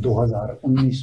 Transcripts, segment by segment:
2019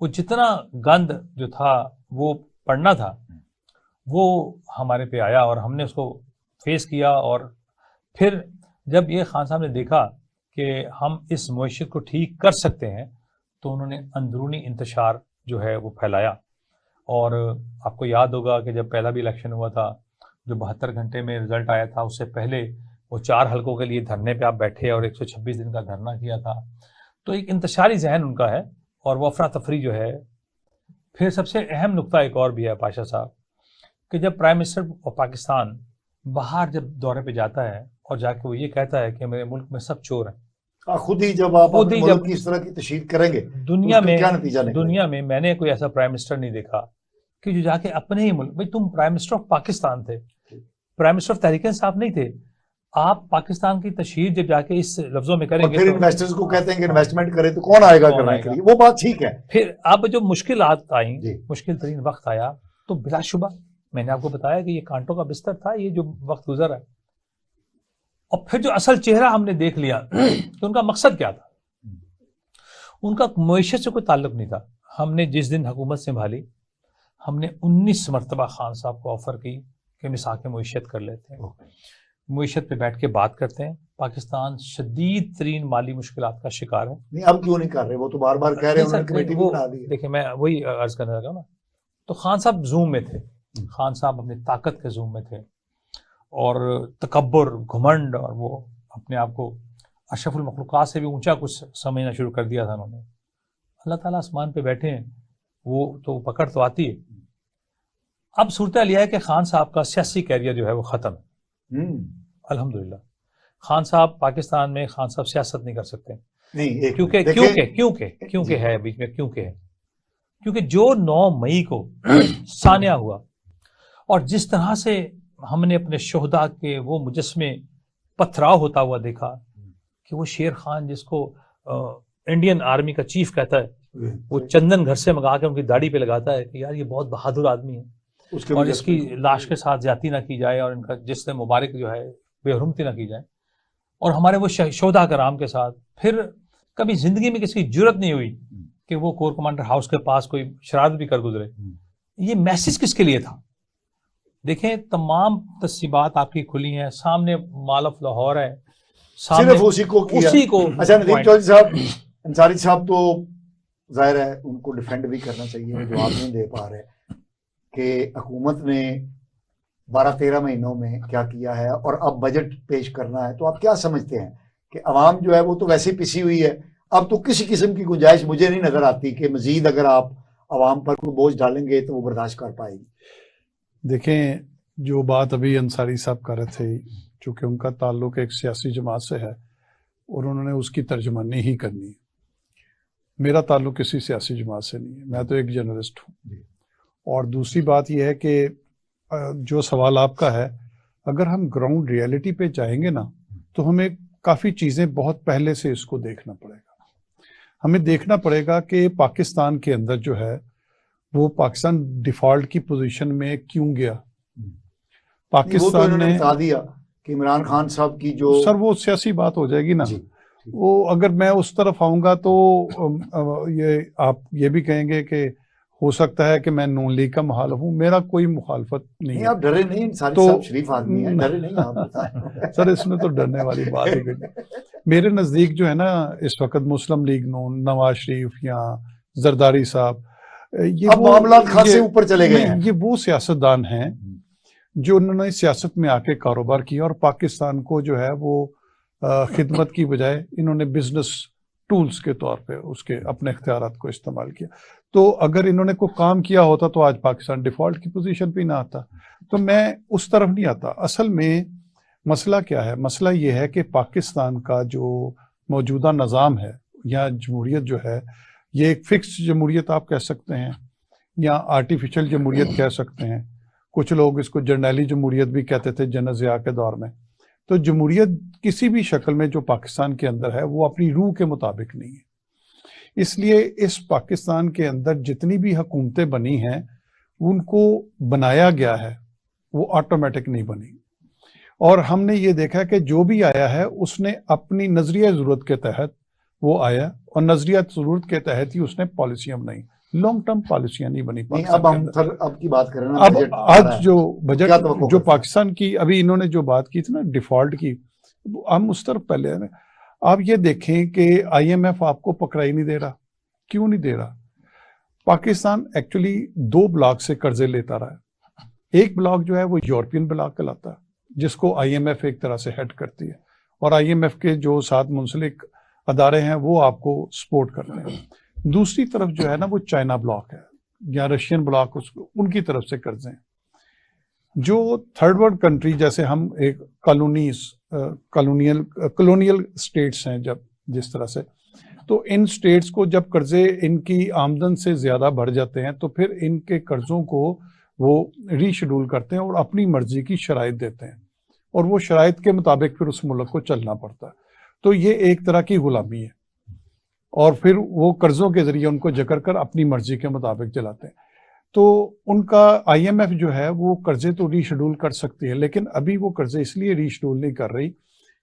وہ جتنا گند جو تھا وہ پڑنا تھا وہ ہمارے پہ آیا اور ہم نے اس کو فیس کیا. اور پھر جب یہ خان صاحب نے دیکھا کہ ہم اس معیشت کو ٹھیک کر سکتے ہیں تو انہوں نے اندرونی انتشار جو ہے وہ پھیلایا. اور آپ کو یاد ہوگا کہ جب پہلا بھی الیکشن ہوا تھا جو 72 گھنٹے میں رزلٹ آیا تھا، اس سے پہلے وہ 4 حلقوں کے لیے دھرنے پہ آپ بیٹھے اور 126 دن کا دھرنا کیا تھا. تو ایک انتشاری ذہن ان کا ہے اور وہ افراتفری جو ہے. پھر سب سے اہم نقطہ ایک اور بھی ہے پاشا صاحب کہ جب پرائم منسٹر پاکستان باہر جب دورے پہ جاتا ہے اور جا کے وہ یہ کہتا ہے کہ میرے ملک میں سب چور ہیں، خود ہی جب آپ اپنے ملک کی اس طرح کی تشہیر کریں گے دنیا میں کیا نتیجہ نکلے؟ دنیا میں میں نے کوئی ایسا پرائم منسٹر نہیں دیکھا کہ جو جا کے اپنے ہی ملک، بھائی تم پرائم منسٹر آف پاکستان تھے، prime minister of Tehreek Insaf نہیں تھے. آپ پاکستان کی تشہیر جب جا کے اس لفظوں میں کریں گے، پھر انویسٹرز کو کہتے ہیں کہ انویسٹمنٹ کرے تو کون آئے گا کرنے کے لیے؟ وہ بات ٹھیک ہے. پھر اب جو مشکلات آئیں، مشکل ترین وقت آیا تو بلا شبہ میں نے آپ کو بتایا کہ یہ کانٹوں کا بستر تھا یہ جو وقت گزرا ہے. اور پھر جو اصل چہرہ ہم نے دیکھ لیا کہ ان کا مقصد کیا تھا. ان کا معیشت سے کوئی تعلق نہیں تھا. ہم نے جس دن حکومت سنبھالی ہم نے 19 مرتبہ خان صاحب کو آفر کی کہ مساق معیشت کر لیتے ہیں، معیشت پہ بیٹھ کے بات کرتے ہیں. پاکستان شدید ترین مالی مشکلات کا شکار ہے. نہیں اب کیوں نہیں کر رہے؟ وہ تو بار بار کہہ رہے ہیں، انہوں نے کمیٹی بھی بنا دی. دیکھیں میں وہی عرض کرنے لگا نا، تو خان صاحب زوم میں تھے، خان صاحب اپنی طاقت کے زوم میں تھے اور تکبر، گھمنڈ، اور وہ اپنے آپ کو اشرف المخلوقات سے بھی اونچا کچھ سمجھنا شروع کر دیا تھا انہوں نے. اللہ تعالیٰ آسمان پہ بیٹھے ہیں، وہ تو پکڑ تو آتی ہے. اب صورتحال یہ ہے کہ خان صاحب کا سیاسی کیریئر جو ہے وہ ختم ہے الحمدللہ. خان صاحب پاکستان میں خان صاحب سیاست نہیں کر سکتے کیونکہ ہے بیچ میں کیونکہ جو 9 مئی کو سانیہ ہوا اور جس طرح سے ہم نے اپنے شہداء کے وہ مجسمے پتھراؤ ہوتا ہوا دیکھا کہ وہ شیر خان جس کو انڈین آرمی کا چیف کہتا ہے، وہ چندن گھر سے منگا کے ان کی داڑھی پہ لگاتا ہے کہ یار یہ بہت بہادر آدمی ہے اور اس کی لاش کے ساتھ زیادتی نہ کی جائے اور ان کا جسم مبارک جو ہے بے حرمتی نہ کی جائے. اور ہمارے وہ شہداء کرام کے ساتھ پھر کبھی زندگی میں کسی کی جرت نہیں ہوئی کہ وہ کور کمانڈر ہاؤس کے پاس کوئی شرارت بھی کر گزرے. یہ میسج کس کے لیے تھا؟ دیکھیں تمام تصیبات آپ کی کھلی ہیں سامنے، مال آف لاہور ہے صرف اسی کو کیا. اچھا ندیم چودھری صاحب، انصاری صاحب تو ظاہر ہے ان کو ڈیفینڈ بھی کرنا چاہیے، جواب نہیں دے پا رہے کہ حکومت نے 12-13 مہینوں میں کیا کیا ہے اور اب بجٹ پیش کرنا ہے. تو آپ کیا سمجھتے ہیں کہ عوام جو ہے وہ تو ویسے پسی ہوئی ہے، اب تو کسی قسم کی گنجائش مجھے نہیں نظر آتی کہ مزید اگر آپ عوام پر کوئی بوجھ ڈالیں گے تو وہ برداشت کر پائے گی؟ دیکھیں جو بات ابھی انصاری صاحب کر رہے تھے، چونکہ ان کا تعلق ایک سیاسی جماعت سے ہے اور انہوں نے اس کی ترجمانی ہی کرنی ہے. میرا تعلق کسی سیاسی جماعت سے نہیں ہے، میں تو ایک جرنلسٹ ہوں. اور دوسری بات یہ ہے کہ جو سوال آپ کا ہے، اگر ہم گراؤنڈ ریئلٹی پہ جائیں گے نا تو ہمیں کافی چیزیں بہت پہلے سے اس کو دیکھنا پڑے گا. ہمیں دیکھنا پڑے گا کہ پاکستان کے اندر جو ہے وہ پاکستان ڈیفالٹ کی پوزیشن میں کیوں گیا. پاکستان نے بتا دیا کہ عمران خان صاحب کی جو سر وہ سیاسی بات ہو جائے گی نا، وہ اگر میں اس طرف آؤں گا تو یہ آپ یہ بھی کہیں گے کہ ہو سکتا ہے کہ میں نون لیگ کا مخالف ہوں. میرا کوئی مخالفت نہیں ہے. آپ ڈرے نہیں، صاحب شریف آدمی ہیں، ڈرے نہیں آپ بتائیں. سر اس میں تو ڈرنے والی بات ہی نہیں. میرے نزدیک جو ہے نا اس وقت مسلم لیگ نون، نواز شریف یا زرداری صاحب، یہ معاملات خاصے اوپر چلے گئے ہیں. یہ وہ سیاستدان ہیں جو انہوں نے سیاست میں آ کے کاروبار کیا اور پاکستان کو جو ہے وہ خدمت کی بجائے انہوں نے بزنس ٹولز کے طور پہ اس کے اپنے اختیارات کو استعمال کیا. تو اگر انہوں نے کوئی کام کیا ہوتا تو آج پاکستان ڈیفالٹ کی پوزیشن پہ نہ آتا. تو میں اس طرف نہیں آتا. اصل میں مسئلہ کیا ہے؟ مسئلہ یہ ہے کہ پاکستان کا جو موجودہ نظام ہے یا جمہوریت جو ہے، یہ ایک فکس جمہوریت آپ کہہ سکتے ہیں یا آرٹیفیشل جمہوریت کہہ سکتے ہیں. کچھ لوگ اس کو جرنیلی جمہوریت بھی کہتے تھے جنرل ضیاء کے دور میں. تو جمہوریت کسی بھی شکل میں جو پاکستان کے اندر ہے وہ اپنی روح کے مطابق نہیں ہے. اس لیے اس پاکستان کے اندر جتنی بھی حکومتیں بنی ہیں ان کو بنایا گیا ہے، وہ آٹومیٹک نہیں بنی. اور ہم نے یہ دیکھا کہ جو بھی آیا ہے اس نے اپنی نظریہ ضرورت کے تحت وہ آیا اور نظریہ ضرورت کے تحت ہی اس نے پالیسیاں بنائی. لانگ ٹرم پالیسیاں نہیں بنی نہیں. اب ہم اب کی بات کریں نا, اب آج جو بجٹ جو پاکستان پاکستان کی ابھی انہوں نے جو بات کی تھی نا ڈیفالٹ کی, ہم اس طرف پہلے ہیں. آپ یہ دیکھیں کہ آئی ایم ایف آپ کو پکڑائی نہیں دے رہا. کیوں نہیں دے رہا؟ پاکستان ایکچولی 2 بلاک سے قرضے لیتا رہا ہے. ایک بلاک جو ہے وہ یورپین بلاک کہلاتا ہے, جس کو آئی ایم ایف ایک طرح سے ہیڈ کرتی ہے, اور آئی ایم ایف کے جو ساتھ منسلک ادارے ہیں وہ آپ کو سپورٹ کرتے ہیں. دوسری طرف جو ہے نا وہ چائنا بلاک ہے یا رشین بلاک, ان کی طرف سے قرضے ہیں. جو تھرڈ ورلڈ کنٹری جیسے ہم ایک کالونیل اسٹیٹس ہیں جب جس طرح سے, تو ان اسٹیٹس کو جب قرضے ان کی آمدن سے زیادہ بڑھ جاتے ہیں تو پھر ان کے قرضوں کو وہ ری شیڈول کرتے ہیں اور اپنی مرضی کی شرائط دیتے ہیں, اور وہ شرائط کے مطابق پھر اس ملک کو چلنا پڑتا ہے. تو یہ ایک طرح کی غلامی ہے, اور پھر وہ قرضوں کے ذریعے ان کو جکڑ کر اپنی مرضی کے مطابق چلاتے ہیں. تو ان کا آئی ایم ایف جو ہے وہ قرضے تو ری شیڈول کر سکتی ہے, لیکن ابھی وہ قرضے اس لیے ری شیڈول نہیں کر رہی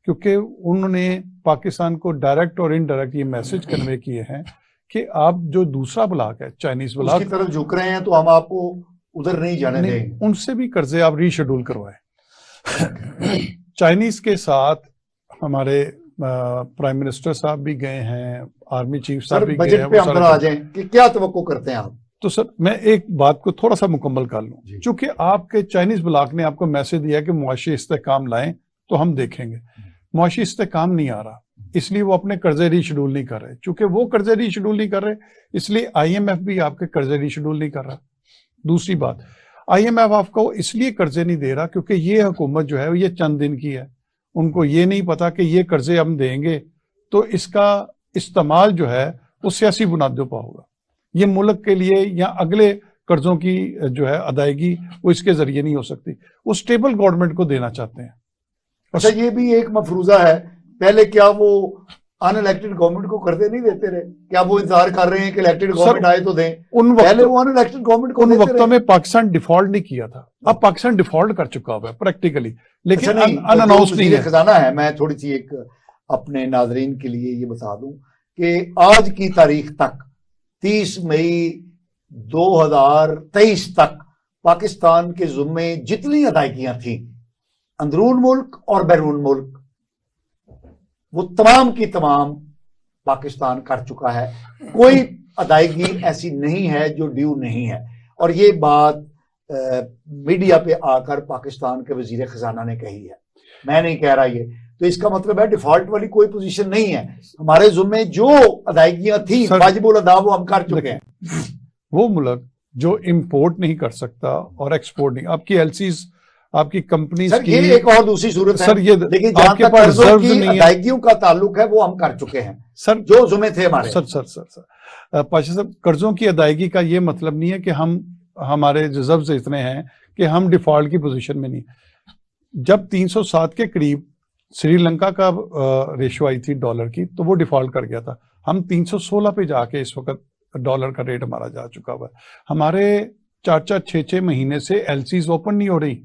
کیونکہ انہوں نے پاکستان کو ڈائریکٹ اور انڈائریکٹ یہ میسج کنوے کیے ہیں کہ آپ جو دوسرا بلاک ہے چائنیز بلاک کی طرف جھک رہے ہیں تو ہم آپ کو ادھر نہیں جانے دیں گے, ان سے بھی قرضے آپ ری شیڈول کروائیں. چائنیز کے ساتھ ہمارے پرائم منسٹر صاحب بھی گئے ہیں, آرمی چیف صاحب بھی گئے ہیں. بجٹ پہ ہم آ جائیں کہ کیا توقع کرتے ہیں آپ؟ تو سر میں ایک بات کو تھوڑا سا مکمل کر لوں. چونکہ آپ کے چائنیز بلاک نے آپ کو میسج دیا کہ معاشی استحکام لائیں تو ہم دیکھیں گے. معاشی استحکام نہیں آ رہا, اس لیے وہ اپنے قرضے ری شیڈول نہیں کر رہے. چونکہ وہ قرضے ری شیڈول نہیں کر رہے اس لیے آئی ایم ایف بھی آپ کے قرضے ری شیڈول نہیں کر رہا. دوسری بات, آئی ایم ایف آپ کو اس لیے قرضے نہیں دے رہا کیونکہ یہ حکومت جو ہے یہ چند دن کی ہے. ان کو یہ نہیں پتا کہ یہ قرضے ہم دیں گے تو اس کا استعمال جو ہے وہ سیاسی بنیادوں پر ہوگا. یہ ملک کے لیے یا اگلے قرضوں کی جو ہے ادائیگی وہ اس کے ذریعے نہیں ہو سکتی. وہ اسٹیبل گورنمنٹ کو دینا چاہتے ہیں. اچھا, یہ بھی ایک مفروضہ ہے. پہلے کیا وہ ان الیکٹڈ گورنمنٹ کو قرضے نہیں دیتے رہے؟ کیا وہ انتظار کر رہے ہیں کہ الیکٹڈ گورنمنٹ آئے تو دیں؟ پہلے وہ ان الیکٹڈ گورنمنٹ کو ان وقتوں میں پاکستان ڈیفالٹ نہیں کیا تھا. اب پاکستان ڈیفالٹ کر چکا ہوا ہے پریکٹیکلی, لیکن ان اناؤنس نہیں ہے. خزانہ ہے. میں تھوڑی سی ایک اپنے ناظرین کے لیے یہ بتا دوں کہ آج کی تاریخ تک 30 مئی 2023 تک پاکستان کے ذمے جتنی ادائیگیاں تھیں اندرون ملک اور بیرون ملک, وہ تمام کی تمام پاکستان کر چکا ہے. کوئی ادائیگی ایسی نہیں ہے جو ڈیو نہیں ہے. اور یہ بات میڈیا پہ آ کر پاکستان کے وزیر خزانہ نے کہی ہے, میں نہیں کہہ رہا یہ. تو اس کا مطلب ہے ڈیفالٹ والی کوئی پوزیشن نہیں ہے. ہمارے ذمے جو ادائیگیاں تھیں واجب الادا وہ ہم کر چکے ہیں. وہ ملک جو امپورٹ نہیں کر سکتا اور ایکسپورٹ نہیں, آپ کی ایل سیز آپ کی کمپنیز کی, یہ ایک اور دوسری صورت ہے. سر یہ لیکن جہاں تک قرضوں کی ادائیگیوں کا تعلق ہے وہ ہم کر چکے ہیں سر, جو ذمے تھے ہمارے. سر پاشا صاحب, قرضوں کی ادائیگی کا یہ مطلب نہیں ہے کہ ہمارے ریزروز اتنے ہیں کہ ہم ڈیفالٹ کی پوزیشن میں نہیں. جب 307 کے قریب سری لنکا کا ریشو آئی تھی ڈالر کی تو وہ ڈیفالٹ کر گیا تھا. ہم 316 پہ جا کے اس وقت ڈالر کا ریٹ ہمارا جا چکا ہوا ہے. ہمارے 4-6 مہینے سے ایل سیز اوپن نہیں ہو رہی,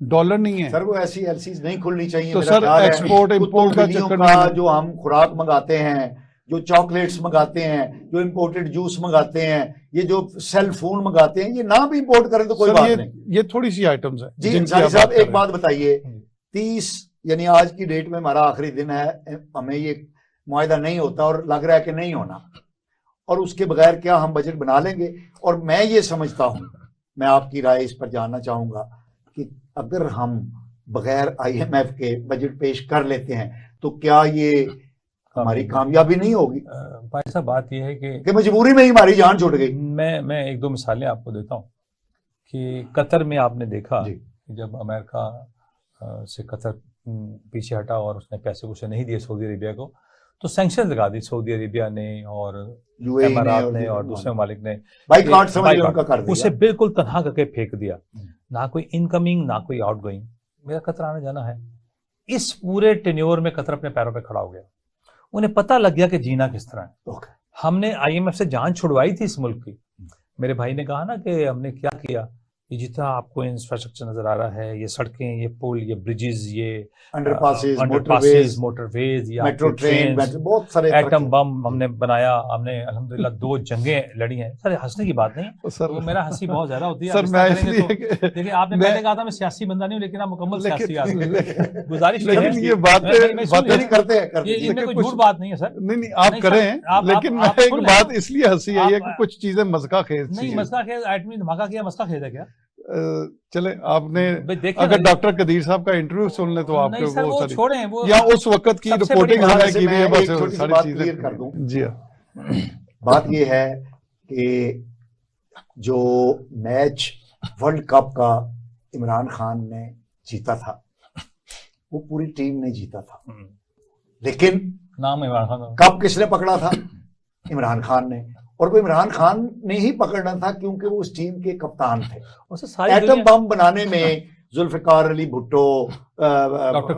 ڈالر نہیں ہے. سر وہ ایسی ایل سیز نہیں کھلنی چاہیے. تو سر ایکسپورٹ امپورٹ کا چکر کا جو ہم خوراک منگاتے ہیں, جو چاکلیٹس منگاتے ہیں, جو امپورٹڈ جوس منگاتے ہیں, یہ جو سیل فون منگاتے ہیں, یہ نہ بھی امپورٹ کریں تو کوئی بات نہیں. یہ تھوڑی سی آئٹمز ہیں. جی انصاری صاحب ایک بات بتائیے, 30 یعنی آج کی ڈیٹ میں ہمارا آخری دن ہے, ہمیں یہ معاہدہ نہیں ہوتا اور لگ رہا ہے کہ نہیں ہونا, اور اس کے بغیر کیا ہم بجٹ بنا لیں گے؟ اور میں یہ سمجھتا ہوں, میں آپ کی رائے اس پر جاننا چاہوں گا کہ اگر ہم بغیر آئی ایم ایف کے بجٹ پیش کر لیتے ہیں تو کیا یہ ہماری کامیابی نہیں ہوگی؟ بھائی صاحب بات یہ ہے کہ مجبوری میں ہی ہماری جان چھوٹ گئی. میں 1-2 مثالیں آپ کو دیتا ہوں کہ قطر میں آپ نے دیکھا جب امریکہ سے قطر پیچھے ہٹا اور اس نے پیسے ویسے نہیں دیے سعودی عربیہ کو, تو سینکشن لگا دی سعودی عربیہ نے اور امارات نے اور دوسرے ممالک نے, اسے بالکل تنہا کر کے پھینک دیا. نہ کوئی انکمنگ نہ کوئی آؤٹ گوئنگ. میرا قطر آنا جانا ہے. اس پورے ٹینیور میں قطر اپنے پیروں پہ کھڑا ہو گیا. انہیں پتہ لگ گیا کہ جینا کس طرح ہے. ہم نے آئی ایم ایف سے جان چھڑوائی تھی اس ملک کی. میرے بھائی نے کہا نا کہ ہم نے کیا کیا, یہ جتنا آپ کو انفراسٹرکچر نظر آ رہا ہے، یہ سڑکیں، یہ پل، یہ بریجز، یہ انڈر پاسز، موٹر ویز، یہ میٹرو ٹرین، بہت سارے ایٹم بم ہم نے بنایا، ہم نے الحمدللہ 2 جنگیں لڑی ہیں. سر ہنسنے کی بات نہیں، سر وہ میرا ہنسی بہت زیادہ ہوتی ہے. سر میں اس لیے دیکھیں آپ نے پہلے کہا تھا میں سیاسی بندہ نہیں ہوں، لیکن آپ مکمل سیاسی آدمی ہیں. گزارش ہے لیکن یہ باتیں کرتے ہیں ان میں کوئی جھوٹ بات نہیں ہے سر. نہیں آپ کریں، لیکن ایک بات اس لیے ہنسی ہے کہ کچھ چیزیں مزاح خیز نہیں. مزاح خیز ایٹمی دھماکہ کیا مزاح خیز ہے کیا؟ چلے آپ نے اگر ڈاکٹر قدیر صاحب کا انٹرویو سن لیں تو آپ کو وہ چھوڑیں، یا اس وقت کی رپورٹنگ ہم نے کی ہے، بس ساری چیزیں کلیئر کر دوں. جی ہاں، بات یہ ہے کہ جو میچ ورلڈ کپ کا عمران خان نے جیتا تھا وہ پوری ٹیم نے جیتا تھا، لیکن نام عمران خان کپ کس نے پکڑا تھا؟ عمران خان نے. اور وہ عمران خان نے ہی پکڑنا تھا کیونکہ وہ اس ٹیم کے کپتان تھے. ایٹم بم بنانے میں ذوالفقار علی بھٹو، ڈاکٹر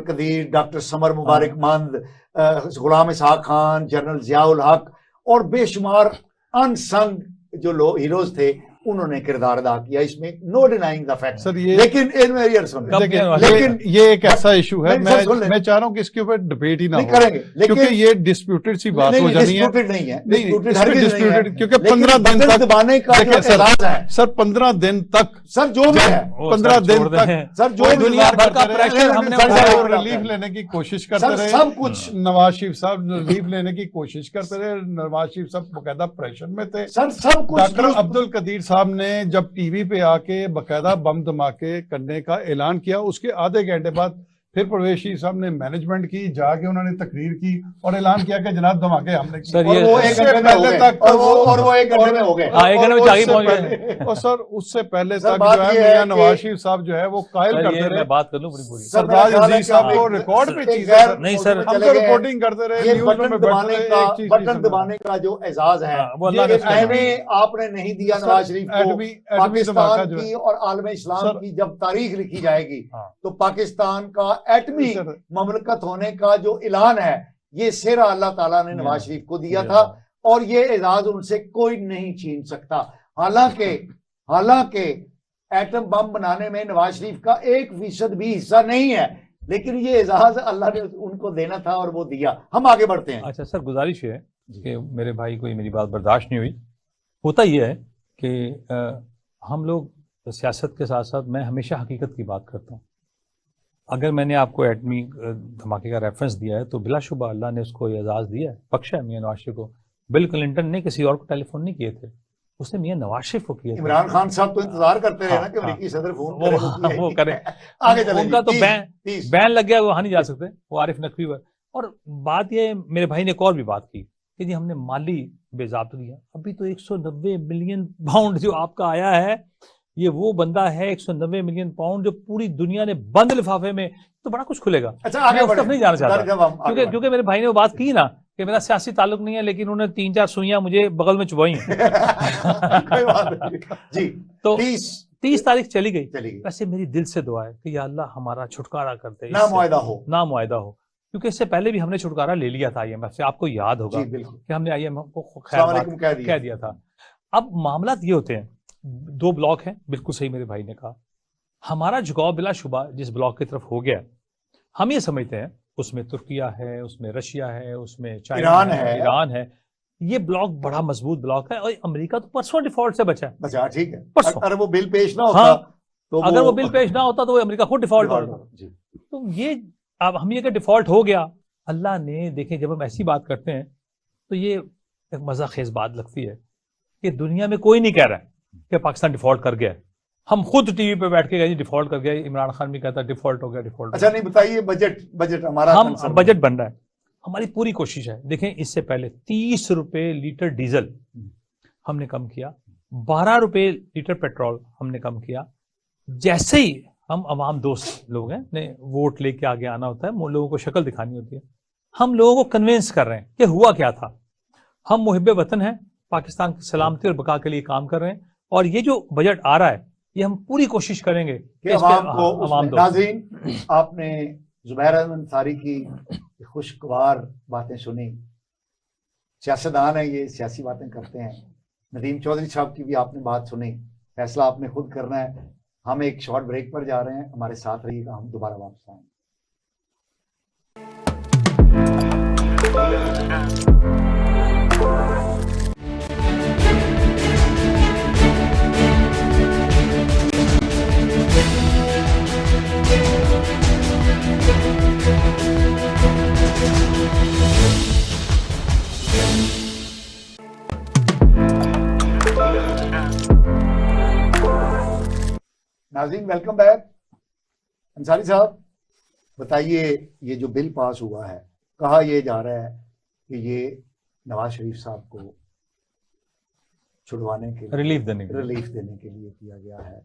قدیر، ڈاکٹر سمر مبارک مند، غلام اسحاق خان، جنرل ضیاء الحق اور بے شمار ان سنگ جو ہیروز تھے انہوں نے کردار ادا کیا اس میں، نو ڈینائنگ دا فیکٹ. لیکن یہ ایک ایسا ایشو ہے، میں چاہ رہا ہوں کہ اس کے اوپر ڈبیٹ ہی نہ ہو، کریں گے کیونکہ یہ ڈسپیوٹڈ سی بات ہو جانی ہے. نہیں ہے کیونکہ 15 دن تک دبانے کا سر 15 دن تک سر جو بھی ہے 15 دن تک سر جو دنیا بھر کا پریشر ہم نے ریلیف لینے کی کوشش کرتے رہے. سب کچھ نواز شریف صاحب ریلیف لینے کی کوشش کرتے رہے. نواز شریف صاحب باقاعدہ پریشر میں تھے. سب کچھ ڈاکٹر عبدالقدیر صاحب نے جب ٹی وی پہ آ کے باقاعدہ بم دھماکے کرنے کا اعلان کیا، اس کے آدھے گھنٹے بعد پھر پرویز شریف صاحب نے مینجمنٹ کی، جا کے انہوں نے تقریر کی اور اعلان کیا کہ جناب دھماکے ہم نے اور وہ ایک گھنٹے میں ہو گئے. اور سر اس سے پہلے تک جو ہے میاں نواز شریف صاحب جو ہے وہ قائل کرتے رہے. بات کر لوں پوری پوری سردار عزیز صاحب کو ریکارڈ پہ چیز نہیں سر، ہم تو رپورٹنگ کرتے رہے، نیوز میں بیٹھتے رہے. بٹن دبانے کا جو اعزاز ہے آپ نے نہیں دیا نواز شریف کو. پاکستان کی اور عالم اسلام کی جب تاریخ لکھی جائے گی تو پاکستان کا ایٹمی مملکت ہونے کا جو اعلان ہے یہ سیرا اللہ تعالیٰ نے نواز شریف کو دیا تھا اور یہ اعزاز ان سے کوئی نہیں چھین سکتا. حالانکہ ایٹم بم بنانے میں نواز شریف کا 1% بھی حصہ نہیں ہے، لیکن یہ اعزاز اللہ نے ان کو دینا تھا اور وہ دیا. ہم آگے بڑھتے ہیں. اچھا سر، گزارش ہے کہ میرے بھائی کو میری بات برداشت نہیں ہوئی. ہوتا یہ ہے کہ ہم لوگ سیاست کے ساتھ ساتھ میں ہمیشہ حقیقت کی بات کرتا ہوں. اگر میں نے آپ کو ایٹمی دھماکے کا ریفرنس دیا ہے تو بلا شبہ اللہ نے اس کو اعزاز دیا ہے، بخشا ہے میاں نواز شریف کو. بل کلنٹن نے کسی اور کو ٹیلی فون نہیں کیے تھے، اس نے میاں نواز شریف کو کیے تھے. عمران خان صاحب تو انتظار کرتے رہے نا کہ امریکی صدر فون وہ کرے. ان کا تو بین لگ گیا، وہ وہاں نہیں جا سکتے. وہ عارف نقوی ہوئے. اور بات یہ میرے بھائی نے ایک اور بھی بات کی کہ جی ہم نے مالی بے ضابطگی. ابھی تو 190 ملین پاؤنڈ جو آپ کا آیا ہے، یہ وہ بندہ ہے 190 ملین پاؤنڈ جو پوری دنیا نے بند لفافے میں، تو بڑا کچھ کھلے گا. میں اس طرف نہیں جانا چاہتا کیونکہ میرے بھائی نے وہ بات کی نا کہ میرا سیاسی تعلق نہیں ہے، لیکن انہوں نے 3-4 سوئیاں مجھے بغل میں چبائی ہیں. تو 30 تاریخ چلی گئی. ویسے میری دل سے دعا ہے کہ یا اللہ ہمارا چھٹکارا کرتے، نامعاہدہ ہو، کیونکہ اس سے پہلے بھی ہم نے چھٹکارا لے لیا تھا IMF سے. آپ کو یاد ہوگا کہ ہم نے IMF کو کہہ دیا تھا. اب معاملات یہ ہوتے ہیں، 2 بلاک ہیں، بالکل صحیح میرے بھائی نے کہا. ہمارا جھکاؤ بلا شبہ جس بلاک کی طرف ہو گیا، ہم یہ سمجھتے ہیں اس میں ترکیہ ہے، اس میں رشیا ہے، اس میں چائنا ہے، ایران ہے. یہ بلاک بڑا مضبوط بلاک ہے. اور امریکہ تو پرسوں ڈیفالٹ سے بچا. ٹھیک ہے، اگر وہ بل پیش نہ ہوتا تو وہ امریکہ خود ڈیفالٹ ہوتا. تو یہ اب ہم یہ کہ ڈیفالٹ ہو گیا. اللہ نے دیکھیں جب ہم ایسی بات کرتے ہیں تو یہ ایک مزہ خیز بات لگتی ہے کہ دنیا میں کوئی نہیں کہہ رہا ہے کہ پاکستان ڈیفالٹ کر گیا. ہم خود ٹی وی پہ بیٹھ کے گئے ڈیفالٹ کر گیا. عمران خان بھی کہتا ہے ڈیفالٹ ہو گیا. اچھا نہیں بتائیے بجٹ ہمارا بجٹ بن رہا ہے. ہماری پوری کوشش ہے. دیکھیں اس سے پہلے 30 روپے لیٹر ڈیزل ہم نے کم کیا، 12 روپے لیٹر پیٹرول ہم نے کم کیا. جیسے ہی ہم عوام دوست لوگ ہیں، ووٹ لے کے آگے آنا ہوتا ہے، لوگوں کو شکل دکھانی ہوتی ہے. ہم لوگوں کو کنونس کر رہے ہیں کہ ہوا کیا تھا. ہم محب وطن ہیں، پاکستان کی سلامتی اور بقا کے لیے کام کر رہے ہیں. اور یہ جو بجٹ آ رہا ہے یہ ہم پوری کوشش کریں گے کہ عوام. ناظرین، آپ نے زبیر احمد انصاری کی خوشگوار باتیں سنی. سیاستدان ہیں، یہ سیاسی باتیں کرتے ہیں. ندیم چودھری صاحب کی بھی آپ نے بات سنی. فیصلہ آپ نے خود کرنا ہے. ہم ایک شارٹ بریک پر جا رہے ہیں, ہمارے ساتھ رہیے گا, ہم دوبارہ واپس آئیں گے. ناظرین ویلکم بیک. انصاری صاحب بتائیے, یہ جو بل پاس ہوا ہے, کہا یہ جا رہا ہے کہ یہ نواز شریف صاحب کو چھڑوانے کے لیے, ریلیف دینے کے لیے کیا گیا ہے.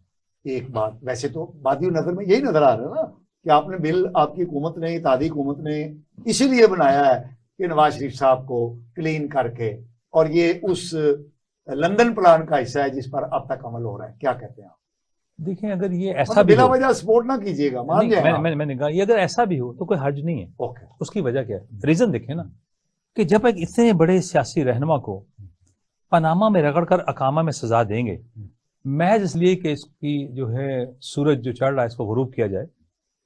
ایک بات ویسے تو بادی نظر میں یہی نظر آ رہا ہے نا کہ آپ نے بل, آپ کی حکومت نے, اتحادی حکومت نے اسی لیے بنایا ہے کہ نواز شریف صاحب کو کلین کر کے, اور یہ اس لندن پلان کا حصہ ہے جس پر اب تک عمل ہو رہا ہے. کیا کہتے ہیں آپ؟ دیکھیں اگر یہ ایسا بھی بلا وجہ سپورٹ نہ کیجیے گا, مان جائیں. میں نے کہا یہ اگر ایسا بھی ہو تو کوئی حرج نہیں ہے. اس کی وجہ کیا ہے؟ ریزن دیکھیں نا کہ جب ایک اتنے بڑے سیاسی رہنما کو پاناما میں رگڑ کر اقامہ میں سزا دیں گے محض اس لیے کہ اس کی جو ہے سورج جو چڑھ رہا ہے اس کو غروب کیا جائے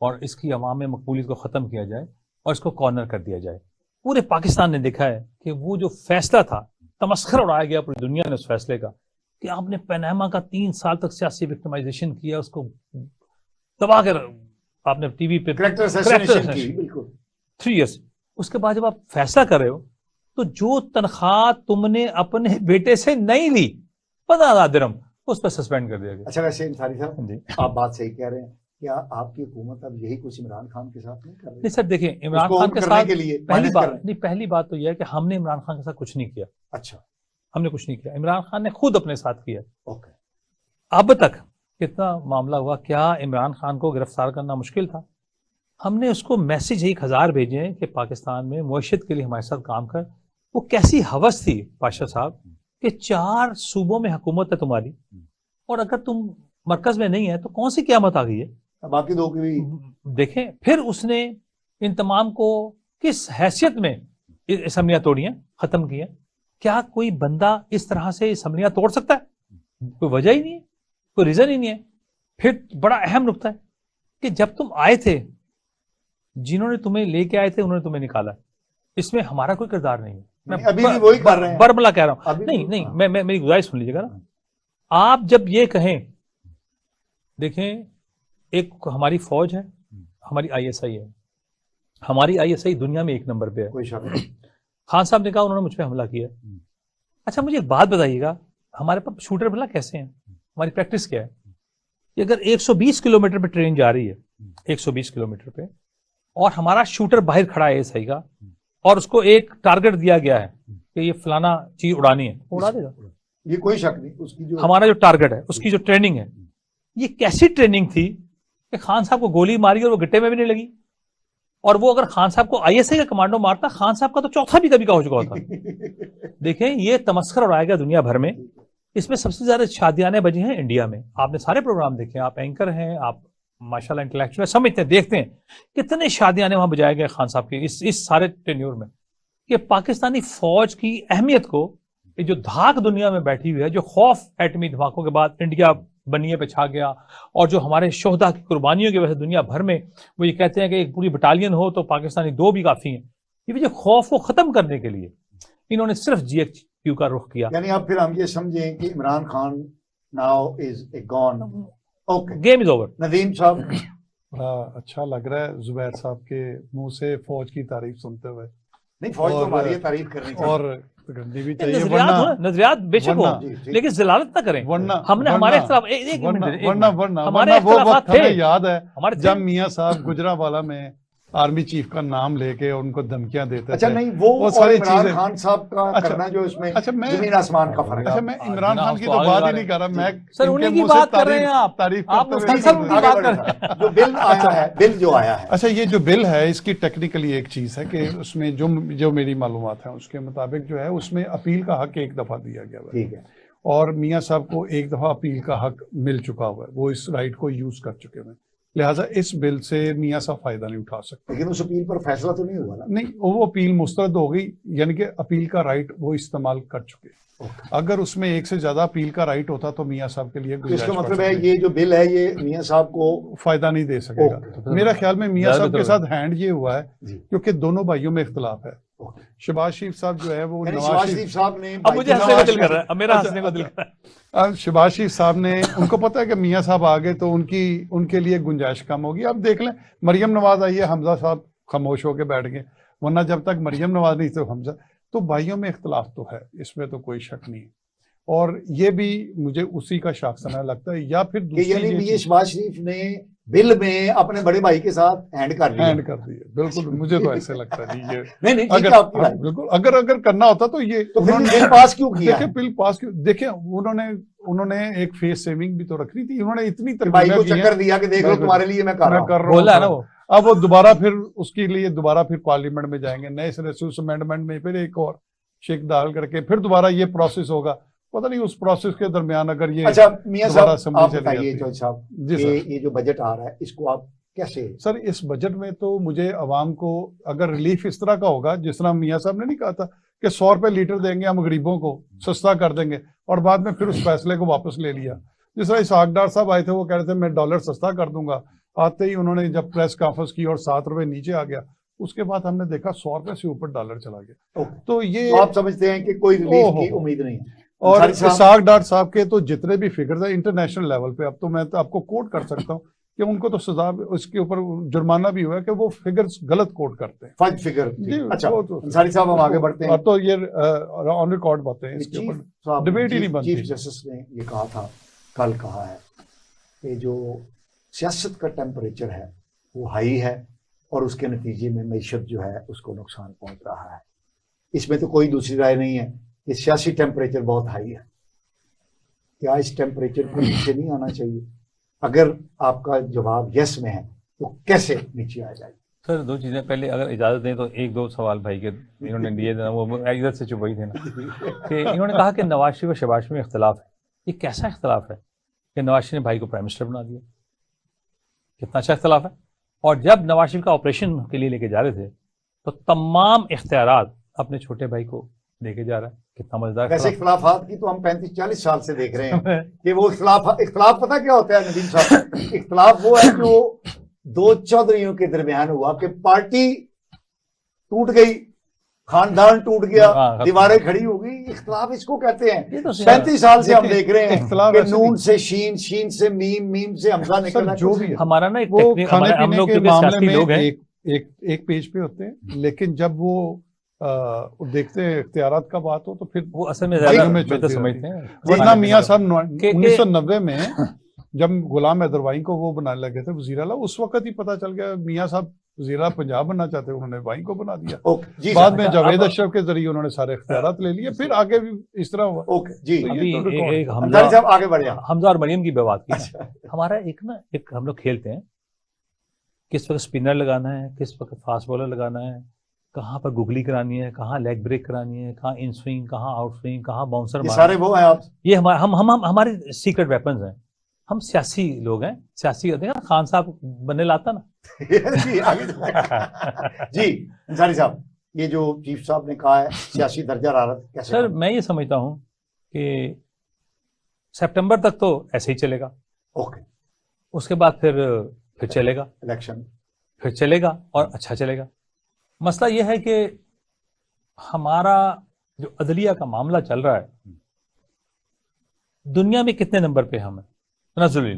اور اس کی عوام میں مقبولیت کو ختم کیا جائے اور اس کو کارنر کر دیا جائے. پورے پاکستان نے دیکھا ہے کہ وہ جو فیصلہ تھا, تمسخر اڑایا گیا پوری دنیا نے اس فیصلے کا کہ آپ نے پاناما کا 3 سال تک سیاسی وکٹمائزیشن کیا, اس کو دبا کر آپ نے ٹی وی پہ 3 ایئرس. اس کے بعد جب آپ فیصلہ کر رہے ہو تو جو تنخواہ تم نے اپنے بیٹے سے نہیں لی 15,000 درہم, اس پہ سسپینڈ کر دیا گیا. اچھا ویسے انصاری صاحب آپ بات صحیح کہہ رہے ہیں, کیا آپ کی حکومت اب یہی کچھ عمران خان کے ساتھ نہیں کر رہی؟ نہیں سر دیکھیں, عمران خان کے ساتھ پہلی بات تو یہ ہے کہ ہم نے عمران خان کے ساتھ کچھ نہیں کیا. اچھا, ہم نے کچھ نہیں کیا, عمران خان نے خود اپنے ساتھ کیا. اب تک کتنا معاملہ ہوا, کیا عمران خان کو گرفتار کرنا مشکل تھا؟ ہم نے اس کو میسج 1000 بھیجے ہیں کہ پاکستان میں معیشت کے لیے ہمارے ساتھ کام کر. وہ کیسی ہوس تھی پاشا صاحب کہ 4 صوبوں میں حکومت ہے تمہاری, اور اگر تم مرکز میں نہیں ہے تو کون سی قیامت آ گئی ہے؟ باقی 2 کی بھی دیکھیں. پھر اس نے ان تمام کو کس حیثیت میں اسمبلیاں توڑیاں, ختم کیا؟ کیا کوئی بندہ اس طرح سے اسمبلیاں توڑ سکتا ہے؟ کوئی وجہ ہی نہیں ہے, کوئی ریزن ہی نہیں ہے. پھر بڑا اہم نقطہ ہے کہ جب تم آئے تھے, جنہوں نے تمہیں لے کے آئے تھے انہوں نے تمہیں نکالا, اس میں ہمارا کوئی کردار نہیں ہے. میں ابھی بھی وہی کر رہے ہیں, برملا کہہ رہا ہوں. نہیں, میں میری گزارش سن لیجیے گا نا. آپ جب یہ کہیں, دیکھیں ایک ہماری فوج ہے, ہماری ISI ہے, ہماری ISI دنیا میں 1 نمبر پہ ہے. کوئی شک نہیں. خان صاحب نے کہا انہوں نے مجھ پہ حملہ کیا. اچھا مجھے ایک بات بتائیے گا, ہمارے پاس شوٹر بھلا کیسے ہیں, ہماری پریکٹس کیا ہے؟ کہ اگر 120 کلومیٹر پہ ٹرین جا رہی ہے 120 کلومیٹر پہ, اور ہمارا شوٹر باہر کھڑا ہے ASI کا, اور اس کو ایک ٹارگٹ دیا گیا ہے کہ یہ فلانا چیز اڑانی ہے, وہ اڑا دے گا. یہ کوئی شک نہیں. اس کی جو ہمارا جو ٹارگٹ ہے, اس کی جو ٹریننگ ہے, یہ کیسی ٹریننگ تھی کہ خان صاحب کو گولی ماری اور وہ گٹے میں بھی نہیں لگی, اور وہ اگر خان صاحب کو ISI کا کمانڈو مارتا, خان صاحب کا تو چوتھا بھی کبھی کا ہو چکا ہوتا. دیکھیں یہ تمسخر اڑایا گیا دنیا بھر میں. اس میں سب سے زیادہ شادیانے بجی ہیں انڈیا میں. آپ نے سارے پروگرام دیکھے, آپ اینکر ہیں, آپ ماشاءاللہ انٹلیکچوئل سمجھتے ہیں, دیکھتے ہیں کتنے شادیانے وہاں بجائے گئے خان صاحب کے اس سارے ٹینیور میں. کہ پاکستانی فوج کی اہمیت کو, یہ جو دھاک دنیا میں بیٹھی ہوئی ہے, جو خوف ایٹمی دھماکوں کے بعد انڈیا بنیے پہ چھا گیا, اور جو ہمارے شہداء کی قربانیوں کی وجہ سے دنیا بھر میں وہ یہ کہتے ہیں کہ ایک پوری بٹالین ہو تو پاکستانی 2 بھی کافی ہیں. یہ وجہ خوف کو ختم کرنے کے لیے انہوں نے صرف GHQ کا رخ کیا. یعنی اب پھر ہم یہ سمجھیں کہ Imran Khan now is a given, game is over. Nadeem صاحب اچھا لگ رہا ہے زبیر صاحب کے منہ سے فوج کی تعریف سنتے ہوئے. نہیں, فوج تو ہماری تعریف کرنی چاہیے, اور کرنی بھی چاہیے. نظریات بے شک ہو, لیکن ضلالت نہ کریں. ہم نے ہمارے وہ وقت ہمیں یاد ہے جب میاں صاحب گجرانوالہ میں آرمی چیف کا نام لے کے ان کو دھمکیاں دیتے تھے. اچھا نہیں, وہ ساری عمران خان صاحب کا کرنا جو اس میں زمین آسمان کا فرق ہے. اچھا میں عمران خان کی تو بات ہی نہیں کر رہا, میں سر انہیں کی بات کر رہے ہیں, آپ تعریف جو بل آیا ہے, بل جو آیا ہے. اچھا یہ جو بل ہے اس کی ٹیکنیکلی ایک چیز ہے کہ اس میں جو میری معلومات ہیں اس کے مطابق جو ہے اس میں اپیل کا حق 1 دفعہ دیا گیا ہے. ٹھیک ہے, اور میاں صاحب کو 1 دفعہ اپیل کا حق مل چکا ہوا ہے, وہ اس رائٹ کو یوز کر چکے ہیں. لہٰذا اس بل سے میاں صاحب فائدہ نہیں اٹھا سکتے. لیکن اس اپیل پر فیصلہ تو نہیں ہوا نا. نہیں, وہ اپیل مسترد ہو گئی, یعنی کہ اپیل کا رائٹ وہ استعمال کر چکے. اگر اس میں ایک سے زیادہ اپیل کا رائٹ ہوتا تو میاں صاحب کے لیے اس کا مطلب ہے یہ جو بل ہے یہ میاں صاحب کو فائدہ نہیں دے سکے گا. میرا خیال میں میاں صاحب کے ساتھ ہینڈ یہ ہوا ہے کیونکہ دونوں بھائیوں میں اختلاف ہے. شہباز شریف صاحب جو ہے وہ شہباز شریف صاحب نے شہباز شریف صاحب نے ان کو پتا ہے کہ میاں صاحب آگے تو ان کے لیے گنجائش کم ہوگی. اب دیکھ لیں مریم نواز آئی ہے, حمزہ صاحب خاموش ہو کے بیٹھ گئے, ورنہ جب تک مریم نواز نہیں تو حمزہ. تو بھائیوں میں اختلاف تو ہے, اس میں تو کوئی شک نہیں. اور یہ بھی مجھے اسی کا شاخسانہ لگتا ہے. یا پھر دوسری شہباز شریف نے بل میں اپنے بڑے بھائی کے ساتھ ہینڈ کر دیا. بالکل مجھے تو ایسے لگتا ہے بالکل. اگر کرنا ہوتا تو یہ بل پاس کیوں کیا؟ بل پاس کیوں؟ دیکھیں انہوں نے ایک فیس سیونگ بھی تو رکھنی تھی. انہوں نے اتنی چکر دیا کہ دیکھ لو تمہارے لیے میں کر رہا ہوں. اب وہ دوبارہ پھر اس کے لیے دوبارہ پھر پارلیمنٹ میں جائیں گے, نئے سرے سے اس امینڈمنٹ میں پھر ایک اور شیک ڈال کر کے پھر دوبارہ یہ پروسیس ہوگا. پتہ نہیں اس پروسیس کے درمیان اگر یہ اچھا میاں صاحب آپ بتائیے جج صاحب یہ جو بجٹ آ رہا ہے اس کو آپ کیسے؟ سر اس بجٹ میں تو مجھے عوام کو اگر ریلیف اس طرح کا ہوگا جس طرح میاں صاحب نے نہیں کہا تھا کہ 100 روپے لیٹر دیں گے ہم غریبوں کو, سستا کر دیں گے, اور بعد میں پھر اس فیصلے کو واپس لے لیا. جس طرح اسحاق ڈار صاحب آئے تھے وہ کہہ رہے تھے میں ڈالر سستا کر دوں گا, آتے ہی انہوں نے جب پریس کانفرنس کی اور 7 روپے نیچے آ گیا, اس کے بعد ہم نے دیکھا 100 روپے سے اوپر ڈالر چلا گیا. تو یہ آپ سمجھتے ہیں کہ کوئی ریلیف کی امید نہیں ہے. اور اسحاق ڈار صاحب کے تو جتنے بھی فگرز ہیں انٹرنیشنل لیول پہ, اب تو میں آپ کو کوٹ کر سکتا ہوں کہ ان کو تو سزا اس کے اوپر جرمانہ بھی ہوا ہے کہ وہ فگرز غلط کوٹ کرتے ہیں. فج فگر. اچھا انصاری صاحب ہم آگے بڑھتے ہیں. اب تو یہ آن ریکارڈ باتیں ہیں, اس کے اوپر ڈیبیٹ ہی نہیں بنتی. چیف جسٹس نے یہ کہا تھا, کل کہا ہے کہ جو سیاست کا ٹیمپریچر ہے وہ ہائی ہے اور اس کے نتیجے میں معیشت جو ہے اس کو نقصان پہنچ رہا ہے. اس میں تو کوئی دوسری رائے نہیں ہے کہ سیاسی ٹیمپریچر بہت ہائی ہے. کیا اس ٹیمپریچر کو نیچے نہیں آنا چاہیے؟ اگر آپ کا جواب یس میں ہے تو کیسے نیچے آ جائے؟ سر دو چیزیں, پہلے اگر اجازت دیں تو ایک دو سوال بھائی کے انہوں نے دیے تھے, وہ ادھر سے چپ وہی تھے نا, کہ انہوں نے کہا کہ نواز شریف اور شہباز شریف میں اختلاف ہے. یہ کیسا اختلاف ہے کہ نواز شریف نے بھائی کو پرائم منسٹر بنا دیا؟ کتنا اچھا اختلاف ہے. اور جب نواز شریف کا آپریشن کے لیے لے کے جا رہے تھے تو تمام اختیارات اپنے چھوٹے بھائی کو دے کے جا رہا ہے. کتنا مزیدار. ویسے اختلافات کی تو ہم 35-40 سال سے دیکھ رہے ہیں کہ وہ اختلاف پتہ کیا ہوتا ہے ندیم صاحب؟ اختلاف وہ ہے جو دو چودھریوں کے درمیان ہوا کہ پارٹی ٹوٹ گئی, خاندان ٹوٹ گیا, دیواریں کھڑی ہو گئی. اختلاف اس کو کہتے ہیں. 35 سال سے ہم دیکھ رہے ہیں کہ نون سے شین, شین سے میم, میم سے حمزہ نکلا. جو بھی ہمارا نا وہ کھانے پینے کے معاملے میں ایک پیج پہ ہوتے ہیں, لیکن جب وہ دیکھتے ہیں اختیارات کا بات ہو تو پھر وہ اصل میں زیادہ سمجھتے ہیں. ورنہ میاں صاحب 1990 میں جب غلام حیدر کو وہ بنانے لگے تھے وزیر اعلیٰ, اس وقت ہی پتا چل گیا میاں صاحب وزیر اعلیٰ پنجاب بننا چاہتے, انہوں نے وائن کو بنا دیا. بعد میں جاوید اشرف کے ذریعے انہوں نے سارے اختیارات لے لیے, پھر آگے بھی اس طرح ہوا. حمزہ اور مریم کی بات کی. ہمارا ایک ہم لوگ کھیلتے ہیں, کس وقت اسپنر لگانا ہے, کس وقت فاسٹ بالر لگانا ہے, کہاں پر گگلی کرانی ہے, کہاں لیگ بریک کرانی ہے, کہاں ان سوئنگ, کہاں آؤٹ سوئنگ, کہاں باؤنسر مارنا. سارے وہ ہیں آپ. یہ ہمارے سیکرٹ ویپنز ہیں. ہم سیاسی لوگ ہیں, سیاسی ہوتے ہیں. خان صاحب بننے لاتا نا. جی انصاری صاحب, یہ جو چیف صاحب نے کہا ہے سیاسی درجہ حرارت کیسے؟ سر میں یہ سمجھتا ہوں کہ سپٹمبر تک تو ایسے ہی چلے گا. اوکے. اس کے بعد پھر چلے گا الیکشن, پھر چلے گا اور اچھا چلے گا. مسئلہ یہ ہے کہ ہمارا جو عدلیہ کا معاملہ چل رہا ہے, دنیا میں کتنے نمبر پہ ہم ہیں, نظر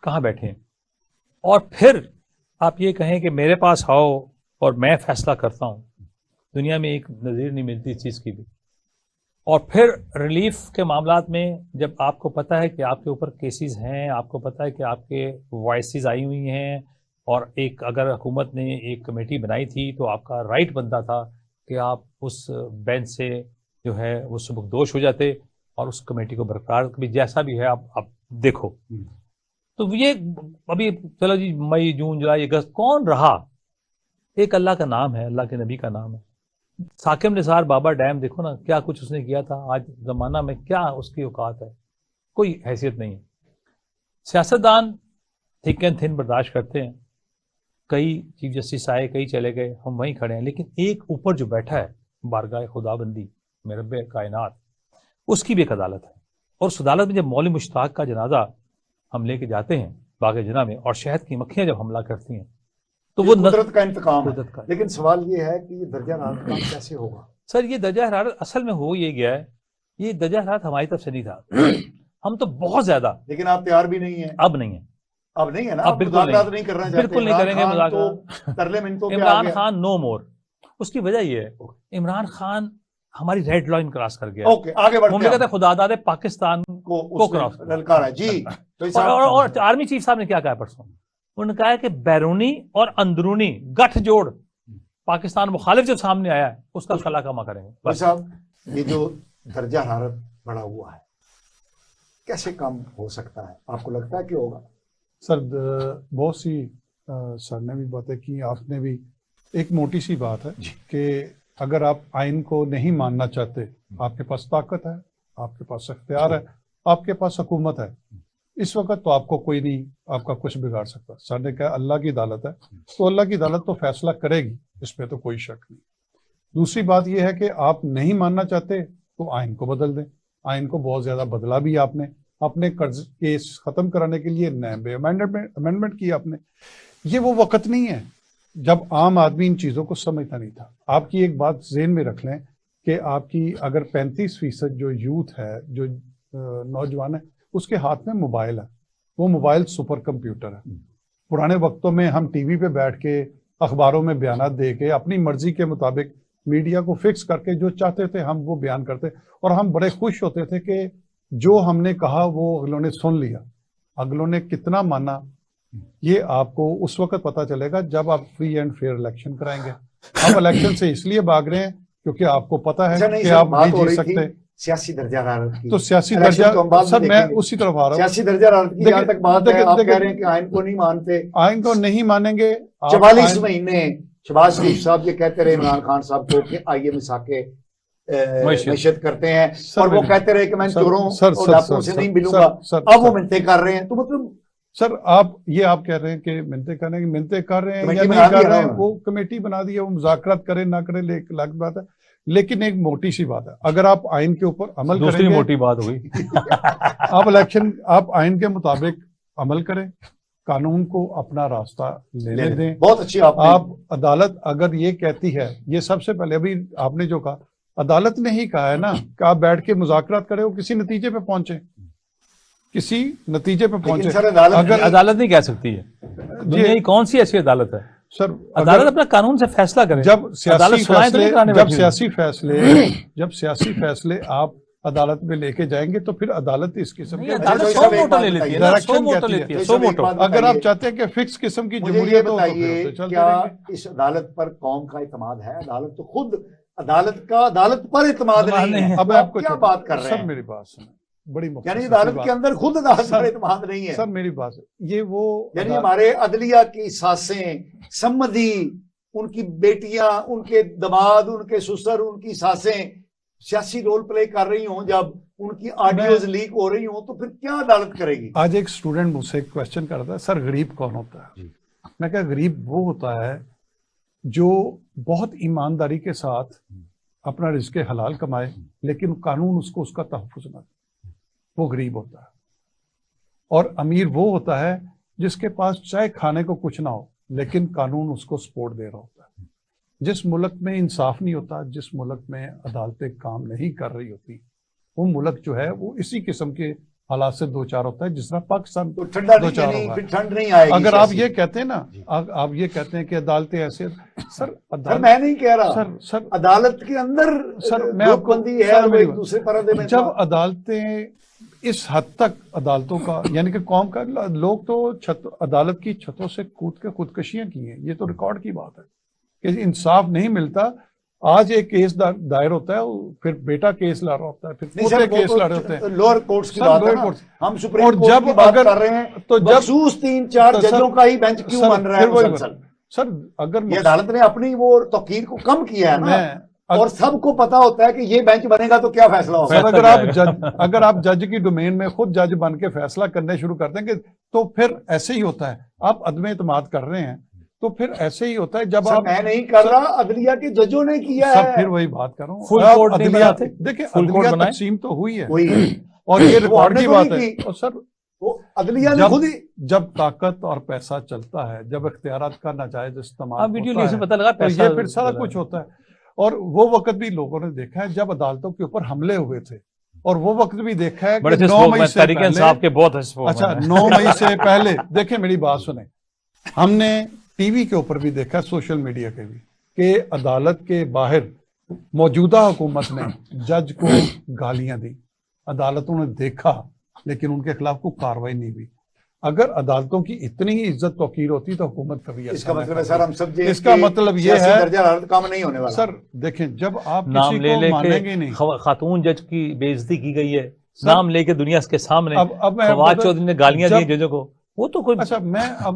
کہاں بیٹھے ہیں, اور پھر آپ یہ کہیں کہ میرے پاس آؤ اور میں فیصلہ کرتا ہوں. دنیا میں ایک نظیر نہیں ملتی اس چیز کی بھی. اور پھر ریلیف کے معاملات میں جب آپ کو پتہ ہے کہ آپ کے اوپر کیسز ہیں, آپ کو پتہ ہے کہ آپ کے وائسز آئی ہوئی ہیں, اور ایک اگر حکومت نے ایک کمیٹی بنائی تھی تو آپ کا رائٹ بنتا تھا کہ آپ اس بینچ سے جو ہے وہ سبکدوش ہو جاتے اور اس کمیٹی کو برقرار بھی جیسا بھی ہے آپ دیکھو. تو یہ ابھی چلو جی مئی جون جولائی اگست کون رہا, ایک اللہ کا نام ہے, اللہ کے نبی کا نام ہے. ثاقب نثار بابا ڈیم دیکھو نا, کیا کچھ اس نے کیا تھا. آج زمانہ میں کیا اس کی اوقات ہے, کوئی حیثیت نہیں ہے. سیاستدان تھک اینڈ تھن برداشت کرتے ہیں. کئی چیف جسٹس آئے, کئی چلے گئے, ہم وہیں کھڑے ہیں, لیکن ایک اوپر جو بیٹھا ہے بارگاہ خدا بندی میں رب کائنات, اس کی بھی ایک عدالت ہے. اور اس عدالت میں جب مولوی مشتاق کا جنازہ ہم لے کے جاتے ہیں باغ جناح میں, اور شہد کی مکھیاں جب حملہ کرتی ہیں تو وہ قدرت کا انتقام ہے. قدرت کا. لیکن سوال یہ ہے کہ یہ درجہ حرارت کام کیسے ہوگا؟ سر یہ درجہ حرارت اصل میں ہو یہ گیا ہے, یہ درجہ حرارت ہماری طرف سے نہیں تھا. ہم تو بہت زیادہ, لیکن آپ تیار بھی نہیں ہیں. اب نہیں ہے, اب نہیں ہے نا, اب بالکل نہیں کرنا چاہتے. بالکل نہیں کریں گے مذاکرات. عمران خان نو مور. اس کی وجہ یہ ہے عمران خان ہماری ریڈ لائن کراس کر گیا. آگے بڑھتے ہیں. خدا داد پاکستان کو کراس للکارا. جی اور آرمی چیف صاحب نے کیا کہا پرسوں, انہوں نے کہا کہ بیرونی اور اندرونی گٹھ جوڑ پاکستان مخالف جب سامنے آیا ہے اس کا خلا کما کریں گے. صاحب یہ جو درجہ حرارت بڑھا ہوا ہے کیسے کم ہو سکتا ہے؟ آپ کو لگتا ہے کہ ہوگا؟ سر بہت سی سر نے بھی باتیں کی, آپ نے بھی. ایک موٹی سی بات ہے کہ اگر آپ آئین کو نہیں ماننا چاہتے, آپ کے پاس طاقت ہے, آپ کے پاس اختیار ہے, آپ کے پاس حکومت ہے, اس وقت تو آپ کو کوئی نہیں آپ کا کچھ بگاڑ سکتا. سر نے کہا اللہ کی عدالت ہے, تو اللہ کی عدالت تو فیصلہ کرے گی, اس پہ تو کوئی شک نہیں. دوسری بات یہ ہے کہ آپ نہیں ماننا چاہتے تو آئین کو بدل دیں. آئین کو بہت زیادہ بدلا بھی آپ نے, اپنے قرض کیس ختم کرانے کے لیے نئے امینڈمنٹ کی آپ نے. یہ وہ وقت نہیں ہے جب عام آدمی ان چیزوں کو سمجھتا نہیں تھا. آپ کی ایک بات ذہن میں رکھ لیں کہ آپ کی اگر 35% جو یوتھ ہے, جو نوجوان ہے, اس کے ہاتھ میں موبائل ہے. وہ موبائل سپر کمپیوٹر ہے. پرانے وقتوں میں ہم ٹی وی پہ بیٹھ کے اخباروں میں بیانات دے کے اپنی مرضی کے مطابق میڈیا کو فکس کر کے جو چاہتے تھے ہم وہ بیان کرتے, اور ہم بڑے خوش ہوتے تھے کہ جو ہم نے کہا وہ اگلوں نے سن لیا. اگلوں نے کتنا مانا یہ آپ کو اس وقت پتا چلے گا جب آپ فری اینڈ فیئر الیکشن کرائیں گے. آپ الیکشن سے اس لیے بھاگ رہے ہیں کیونکہ آپ کو پتا ہے کہ آپ نہیں جیت سکتے. سیاسی درجہ حرارت کی, تو سیاسی درجہ, سر میں اسی طرف آ رہا ہوں. سیاسی درجہ حرارت کی جہاں تک بات ہے, آپ کہہ رہے ہیں کہ آئین کو نہیں مانتے. آئین کو نہیں مانیں گے. 44 مہینے شہباز شریف صاحب یہ کہتے رہے عمران خان صاحب کو کہ آئیے مساکے معیشت کرتے ہیں, اور وہ کہتے رہے کہ میں چوروں اور ڈاکوؤں سے نہیں ملوں گا. اب وہ منتیں کر رہے ہیں, تو مطلب سر آپ کہہ رہے ہیں کہ منتیں کر رہے ہیں, منتیں کر رہے ہیں یا نہیں کر رہے ہیں, وہ کمیٹی بنا دی ہے, وہ مذاکرات کریں نہ کریں الگ بات ہے. لیکن ایک موٹی سی بات ہے, اگر آپ آئین کے اوپر عمل کریں, دوسری موٹی بات ہوئی آپ آئین کے مطابق عمل کریں, قانون کو اپنا راستہ لینے دیں. بہت اچھی آپ عدالت اگر یہ کہتی ہے, یہ سب سے پہلے ابھی آپ نے جو کہا, عدالت نے ہی کہا ہے نا کہ آپ بیٹھ کے مذاکرات کریں, وہ کسی نتیجے پہ پہنچے, کسی نتیجے پہ پہنچے. اگر عدالت نہیں کہہ سکتی ہے, دنیا کی کون سی ایسی عدالت ہے؟ سر عدالت اپنا قانون سے فیصلہ کرے. جب سیاسی فیصلے آپ عدالت میں لے کے جائیں گے تو پھر عدالت اس قسم کے اگر آپ چاہتے ہیں کہ فکس قسم کی جمہوریت ہو تو کیا اس عدالت پر قوم کا اعتماد ہے؟ عدالت تو خود عدالت کا عدالت پر اعتماد نہیں ہے. اب آپ کو کیا بات کر رہے ہیں؟ سر میری بات سنیں, بڑی یعنی عدالت کے اندر خود عدالت پر اعتماد نہیں ہے. سر میری بات ہے, یہ وہ یعنی ہمارے عدلیہ کی ساسیں, سمدھی, ان کی بیٹیاں, ان کے دماد, ان کے سسر, ان کی ساسیں سیاسی رول پلے کر رہی ہوں, جب ان کی آڈیوز لیک ہو رہی ہوں, تو پھر کیا عدالت کرے گی؟ آج ایک اسٹوڈنٹ مجھ سے ایک کوشچن کر رہا تھا, سر غریب کون ہوتا ہے؟ میں کہا غریب وہ ہوتا ہے جو بہت ایمانداری کے ساتھ اپنا رزق حلال کمائے لیکن قانون اس کو اس کا تحفظ نہ دے, وہ غریب ہوتا ہے. اور امیر وہ ہوتا ہے جس کے پاس چاہے کھانے کو کچھ نہ ہو لیکن قانون اس کو سپورٹ دے رہا ہوتا ہے. جس ملک میں انصاف نہیں ہوتا, جس ملک میں عدالتیں کام نہیں کر رہی ہوتی, وہ ملک جو ہے وہ اسی قسم کے حالات سے دو چار ہوتا ہے جس طرح پاکستان دو چار ہوگا. اگر آپ یہ کہتے ہیں نا, آپ یہ کہتے ہیں کہ عدالتیں ایسے, سر میں نہیں کہہ رہا, سر عدالت کے اندر بندی ہے اور ایک دوسرے پردے میں. جب عدالتیں اس حد تک عدالتوں کا یعنی کہ قوم کا, لوگ تو عدالت کی چھتوں سے کود کے خودکشیاں کی ہیں, یہ تو ریکارڈ کی بات ہے کہ انصاف نہیں ملتا. آج ایک کیس دائر ہوتا ہے, پھر بیٹا کیس لڑ رہا ہوتا ہے, پھر پوتے کیس لڑ رہے ہوتے ہیں, لوور کورٹس کی بات ہے نا, ہم سپریم کورٹ کی بات کر رہے ہیں, تو مخصوص 3-4 ججوں کا ہی بینچ کیوں بن رہا ہے مسلسل؟ سر اگر یہ عدالت نے اپنی وہ توقیر کو کم کیا ہے نا. اور سب کو پتا ہوتا ہے کہ یہ بینچ بنے گا تو کیا فیصلہ ہوگا. سر اگر آپ جج کی ڈومین میں خود جج بن کے فیصلہ کرنے شروع کر دیں گے تو پھر ایسے ہی ہوتا ہے. آپ عدم اعتماد کر رہے ہیں تو پھر ایسے ہی ہوتا ہے. جب آپ میں نہیں کر رہا, عدلیہ کے ججوں نے کیا سر ہے. پھر وہی بات کر رہا ہوں, دیکھیں عدلیہ تقسیم تو ہوئی ہے اور یہ ریکارڈ کی بات ہے. اور سر عدلیہ نے خود ہی, جب طاقت اور پیسہ چلتا ہے, جب اختیارات کا ناجائز استعمال ہوتا ہے تو یہ پھر سارا کچھ ہوتا ہے. اور وہ وقت بھی لوگوں نے دیکھا ہے جب عدالتوں کے اوپر حملے ہوئے تھے, اور وہ وقت بھی دیکھا ہے کہ 9 مئی سے پہلے, اچھا 9 مئی سے پہلے دیکھیں میری بات سنیں, ہم نے ٹی وی کے اوپر بھی دیکھا, سوشل میڈیا کے بھی, کہ عدالت کے باہر موجودہ حکومت نے جج کو گالیاں دی. عدالتوں نے دیکھا لیکن ان کے خلاف کوئی کاروائی نہیں ہوئی. اگر عدالتوں کی اتنی ہی عزت توقیر ہوتی تو حکومت کبھی اس کا مطلب ہے سر ہم سب اس کا مطلب یہ ہے درجہ حرارت کام نہیں ہونے والا. سر دیکھیں جب آپ کسی کو مانیں گے نہیں, خاتون جج کی بے عزتی کی گئی ہے, نام لے کے دنیا کے سامنے فواد چودھری نے گالیاں دی ججوں کو, وہ تو کوئی. اچھا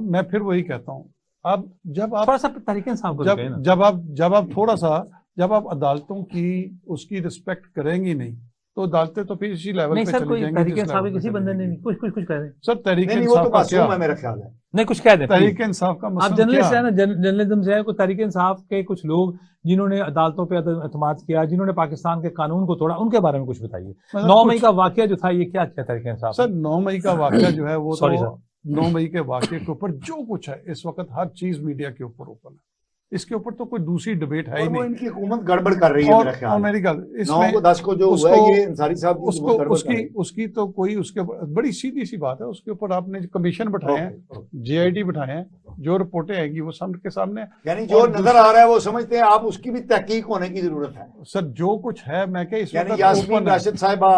میں پھر وہی کہتا ہوں, اب جب آپ تھوڑا سا تحریک انصاف جب آپ عدالتوں کی اس کی رسپیکٹ کریں گی نہیں تو عدالتیں تو پھر اسی لیول پہ چلی جائیں گی. تحریک انصاف کسی بندے نے نہیں کچھ کہہ رہے سر, تحریک انصاف کا کیا ہے, میرا خیال ہے نہیں کچھ کہہ دیں. تحریک انصاف کا آپ جرنلسٹ ہیں نا, جرنلزم سے ہے, کوئی تحریک انصاف کے کچھ لوگ جنہوں نے عدالتوں پہ اعتماد کیا, جنہوں نے پاکستان کے قانون کو توڑا, ان کے بارے میں کچھ بتائیے. 9 مئی کا واقعہ جو تھا یہ کیا تحریک انصاف؟ سر 9 مئی کا واقعہ جو ہے وہ 9 مئی کے واقعے کے اوپر جو کچھ ہے اس وقت ہر چیز میڈیا کے اوپر اوپن ہے. اس کے اوپر تو کوئی دوسری ڈبیٹ ہے ہی نہیں. ان کی حکومت گڑبڑ کر رہی ہے میرا خیال. اور میری گل اس 9 کو 10 کو جو ہوا ہے یہ انصاری صاحب اس کی تو کوئی اس کے بڑی سیدھی سی بات ہے. اس کے اوپر آپ نے کمیشن بٹھائے ہیں, جے آئی ٹی بٹھائے ہیں, جو رپورٹیں آئیں گی وہ سب کے سامنے, یعنی جو نظر آ رہا ہے وہ سمجھتے ہیں آپ, اس کی بھی تحقیق ہونے کی ضرورت ہے. سر جو کچھ ہے میں کہ اس یعنی یاسمین راشد صاحبہ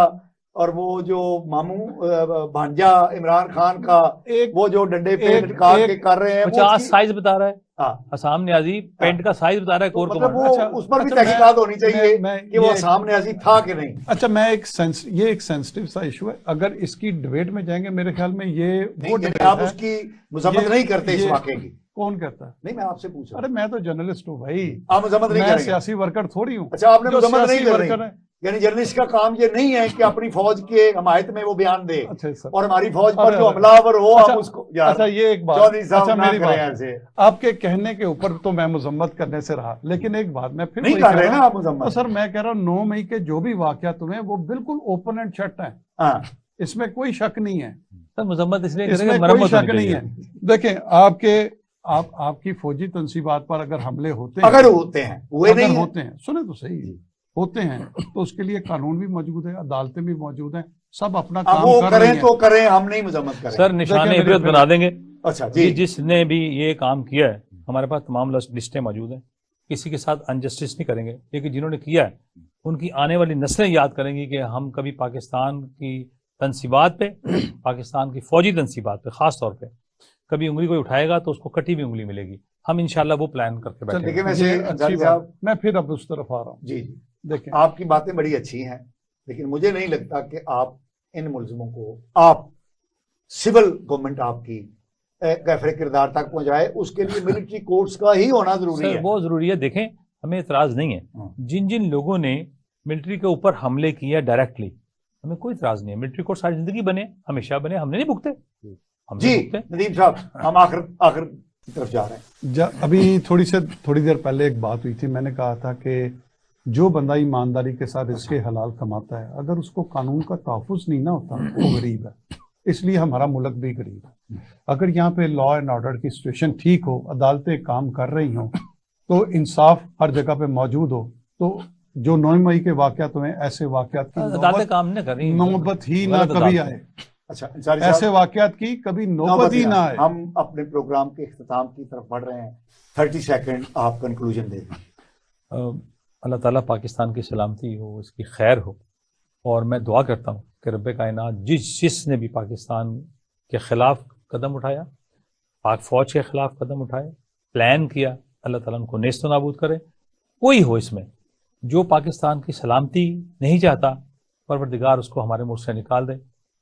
اور وہ جو ماموں بھانجا عمران خان کا وہ جو ڈنڈے پہ لٹکا کے کر رہے ہیں 50 سائز بتا رہا ہے, حسام نیازی پینٹ کا سائز بتا رہا ہے کور کمانڈر, اس پر بھی تحقیقات ہونی چاہیے کہ وہ حسام نیازی تھا کہ نہیں. اچھا میں یہ ایک سینسٹیو سا ایشو ہے, اگر اس کی ڈبیٹ میں جائیں گے میرے خیال میں یہ وہ آپ اس کی مذمت نہیں کرتے اس واقعے کی. کون کرتا ہے؟ نہیں میں آپ سے پوچھ رہا ہوں. ارے میں تو جرنلسٹ ہوں بھائی, آپ مذمت نہیں کریں, سیاسی ورکر تھوڑی ہوں. اچھا آپ نے مذمت نہیں کر رہے, یعنی جرنلسٹ کا کام یہ نہیں ہے کہ اپنی فوج کے حمایت میں وہ بیان دے اور ہماری فوج پر جو حملہ آور ہو آپ اس کو. اچھا یہ ایک بات, اچھا میری بات, آپ کے کہنے کے اوپر تو میں مذمت کرنے سے رہا, لیکن ایک بات میں پھر نہیں کر رہے نا آپ مذمت. سر میں کہہ رہا ہوں 9 مئی کے جو بھی واقعات ہوئے وہ بالکل اوپن اینڈ شٹ ہیں, اس میں کوئی شک نہیں ہے. مذمت اس لیے کوئی شک نہیں ہے. دیکھیں آپ کی فوجی تنصیبات پر اگر حملے ہوتے ہیں, اگر ہوتے ہیں سنیں تو صحیح ہوتے ہیں تو اس کے لیے قانون بھی موجود ہے, عدالتیں بھی موجود ہیں, سب اپنا کام کر رہے ہیں. تو کریں, ہم نہیں مذمت کریں. سر نشان عبرت بنا دیں گے. اچھا جی, جس نے بھی یہ کام کیا ہے ہمارے پاس تمام لسٹیں موجود ہیں, کسی کے ساتھ انجسٹس نہیں کریں گے, لیکن جنہوں نے کیا ہے ان کی آنے والی نسلیں یاد کریں گی کہ ہم کبھی پاکستان کی تنصیبات پہ, پاکستان کی فوجی تنصیبات پہ خاص طور پہ کبھی انگلی کوئی اٹھائے گا تو اس کو کٹی ہوئی انگلی ملے گی. ہم انشاءاللہ وہ پلان کر کے بیٹھے ہیں. میں پھر اب اس طرف آ رہا ہوں. جی دیکھیں آپ کی باتیں بڑی اچھی ہیں, لیکن مجھے نہیں لگتا کہ آپ ان ملزموں کو آپ سول گورنمنٹ آپ کی کیفر کردار تک پہنچائے. اس کے لیے ملٹری کورٹس کا ہی ہونا ضروری ہے. بہت ضروری ہے. دیکھیں ہمیں اعتراض نہیں ہے, جن لوگوں نے ملٹری کے اوپر حملے کیے ڈائریکٹلی ہمیں کوئی اعتراض نہیں ہے. ملٹری کورٹ ساری زندگی بنے, ہمیشہ بنے, ہم نے نہیں بھگتے. جی ندیم صاحب ہم آخر کی طرف جا رہے ہیں. ابھی تھوڑی دیر پہلے ایک بات ہوئی تھی, میں نے کہا تھا کہ جو بندہ ایمانداری کے ساتھ اس کے حلال کماتا ہے اگر اس کو قانون کا تحفظ نہیں نہ ہوتا وہ غریب ہے. اس لیے ہمارا ملک بھی غریب ہے. اگر یہاں پہ لا اینڈ آرڈر کی سچویشن ٹھیک ہو, عدالتیں کام کر رہی ہوں, تو انصاف ہر جگہ پہ موجود ہو, تو جو 9 مئی کے واقعات ہوئے ایسے واقعات کی نوبت ہی نہ کبھی آئے. اچھا ایسے واقعات کی کبھی نوبت ہی نہ آئے. ہم اپنے پروگرام کے اختتام کی طرف بڑھ رہے ہیں. 30 سیکنڈ آپ کنکلوژن دے دیں. اللہ تعالیٰ پاکستان کی سلامتی ہو, اس کی خیر ہو, اور میں دعا کرتا ہوں کہ رب کائنات جس نے بھی پاکستان کے خلاف قدم اٹھایا, پاک فوج کے خلاف قدم اٹھائے, پلان کیا, اللہ تعالیٰ ان کو نیست و نابود کرے. کوئی ہو اس میں جو پاکستان کی سلامتی نہیں چاہتا, پروردگار اس کو ہمارے ملک سے نکال دے.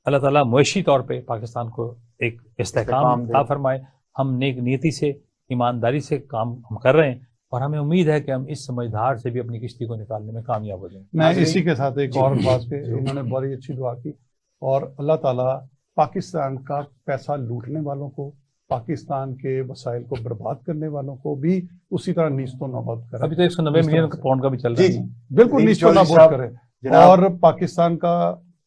اللہ تعالیٰ معاشی طور پہ پاکستان کو ایک استحکام عطا فرمائے. ہم نیک نیتی سے ایمانداری سے کام ہم کر رہے ہیں, اور ہمیں امید ہے کہ ہم اس سمجھدار سے بھی اپنی کشتی کو نکالنے میں کامیاب ہو جائیں۔ میں اسی کے ساتھ ایک اور بات کہ انہوں نے بڑی اچھی دعا کی، اور اللہ تعالیٰ پاکستان کا پیسہ لوٹنے والوں کو، پاکستان کے وسائل کو برباد کرنے والوں کو بھی اسی طرح نیست و نابود کرے۔ ابھی تو 190 ملین پاؤنڈ کا بھی چل رہا ہے۔ بالکل نیست و نابود کرے، اور پاکستان کا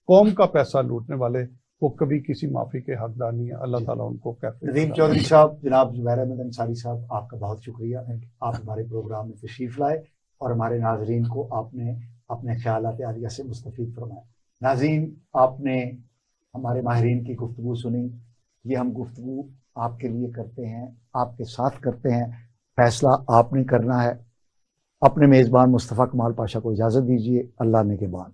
قوم کا پیسہ لوٹنے والے وہ کبھی کسی معافی کے حقدار نہیں ہے۔ اللہ تعالیٰ ان کو کیفیت۔ ندیم چودھری صاحب، جناب زبیر احمد انصاری صاحب، آپ کا بہت شکریہ، آپ ہمارے پروگرام میں تشریف لائے اور ہمارے ناظرین کو آپ نے اپنے خیالات عالیہ سے مستفید فرمایا۔ ناظرین، آپ نے ہمارے ماہرین کی گفتگو سنی، یہ ہم گفتگو آپ کے لیے کرتے ہیں، آپ کے ساتھ کرتے ہیں، فیصلہ آپ نے کرنا ہے۔ اپنے میزبان مصطفیٰ کمال پاشا کو اجازت دیجیے، اللہ نے کے بعد۔